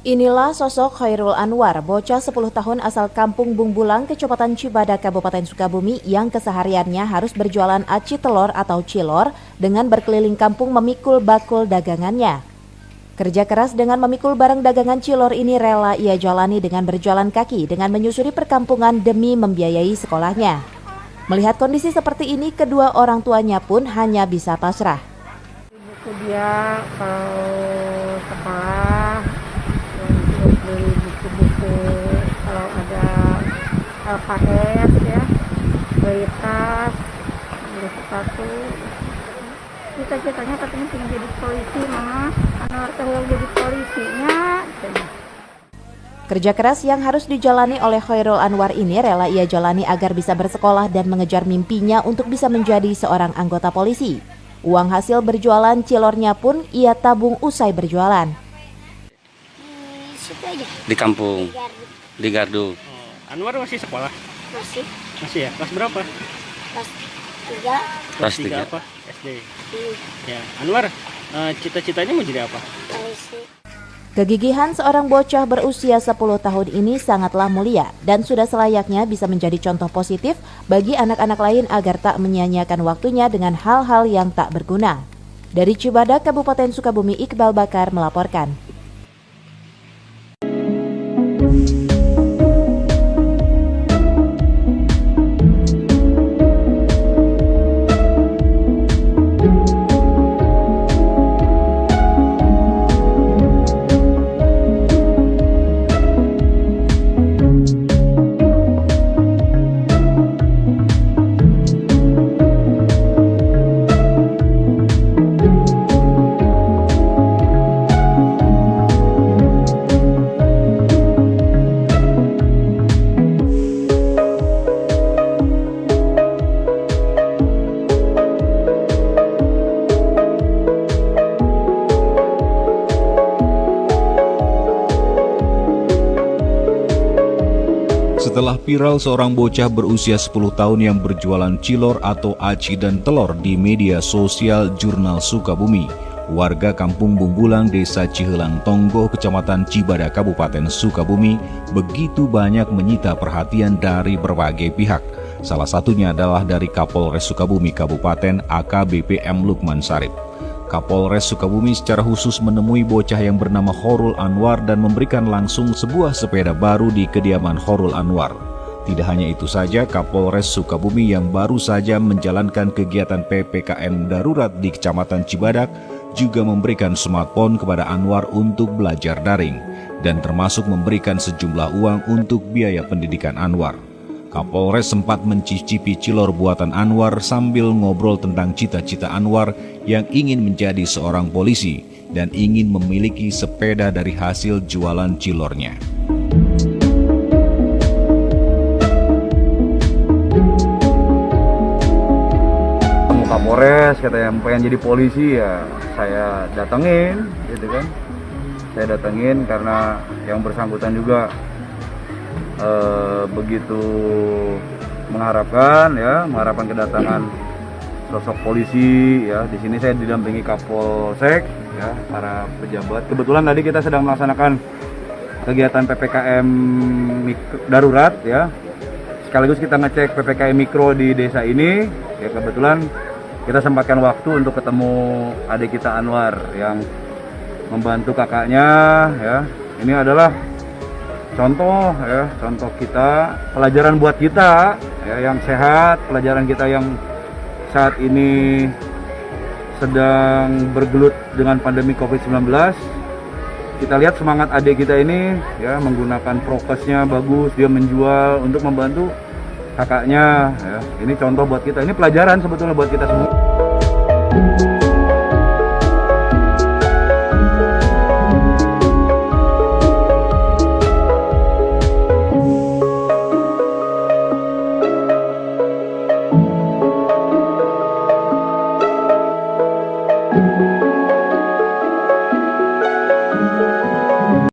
Inilah sosok Khairul Anwar, bocah 10 tahun asal Kampung Bungbulang, Kecamatan Cibadak, Kabupaten Sukabumi yang kesehariannya harus berjualan aci telur atau cilor dengan berkeliling kampung memikul bakul dagangannya. Kerja keras dengan memikul barang dagangan cilor ini rela ia jalani dengan berjalan kaki dengan menyusuri perkampungan demi membiayai sekolahnya. Melihat kondisi seperti ini, kedua orang tuanya pun hanya bisa pasrah. Ibuku dia kalau sekolah untuk beli buku-buku, kalau ada LKS ya, beli tas, beli sepatu. Cita-citanya katanya pengen jadi polisi, mama. Anak yang jadi polisinya. Kerja keras yang harus dijalani oleh Khairul Anwar ini rela ia jalani agar bisa bersekolah dan mengejar mimpinya untuk bisa menjadi seorang anggota polisi. Uang hasil berjualan cilornya pun ia tabung usai berjualan. Situ aja. Di kampung, di Gardu. Anwar masih sekolah? Masih. Masih ya? Kelas berapa? Kelas 3. Kelas 3. Apa? SD. Ya, Anwar cita-citanya mau jadi apa? Polisi. Kegigihan seorang bocah berusia 10 tahun ini sangatlah mulia dan sudah selayaknya bisa menjadi contoh positif bagi anak-anak lain agar tak menyia-nyiakan waktunya dengan hal-hal yang tak berguna. Dari Cibadak, Kabupaten Sukabumi, Iqbal Bakar melaporkan. Setelah viral seorang bocah berusia 10 tahun yang berjualan cilor atau aci dan telur di media sosial Jurnal Sukabumi, warga Kampung Bungbulang, Desa Cihelang Tonggo, Kecamatan Cibadak, Kabupaten Sukabumi begitu banyak menyita perhatian dari berbagai pihak. Salah satunya adalah dari Kapolres Sukabumi Kabupaten AKBP M. Lukman Sarip. Kapolres Sukabumi secara khusus menemui bocah yang bernama Khairul Anwar dan memberikan langsung sebuah sepeda baru di kediaman Khairul Anwar. Tidak hanya itu saja, Kapolres Sukabumi yang baru saja menjalankan kegiatan PPKM darurat di Kecamatan Cibadak juga memberikan smartphone kepada Anwar untuk belajar daring dan termasuk memberikan sejumlah uang untuk biaya pendidikan Anwar. Kapolres sempat mencicipi cilor buatan Anwar sambil ngobrol tentang cita-cita Anwar yang ingin menjadi seorang polisi dan ingin memiliki sepeda dari hasil jualan cilornya. Kapolres katanya pengen jadi polisi, ya saya datengin gitu kan. Saya datengin karena yang bersangkutan juga begitu mengharapkan kedatangan sosok polisi ya. Di sini saya didampingi Kapolsek ya, para pejabat. Kebetulan tadi kita sedang melaksanakan kegiatan PPKM darurat ya. Sekaligus kita ngecek PPKM mikro di desa ini. Ya kebetulan kita sempatkan waktu untuk ketemu adik kita Anwar yang membantu kakaknya ya. Ini adalah contoh ya, contoh kita, pelajaran buat kita ya, yang sehat, pelajaran kita yang saat ini sedang bergelut dengan pandemi COVID-19. Kita lihat semangat adik kita ini ya, menggunakan prokesnya bagus, dia menjual untuk membantu kakaknya ya. Ini contoh buat kita, ini pelajaran sebetulnya buat kita semua.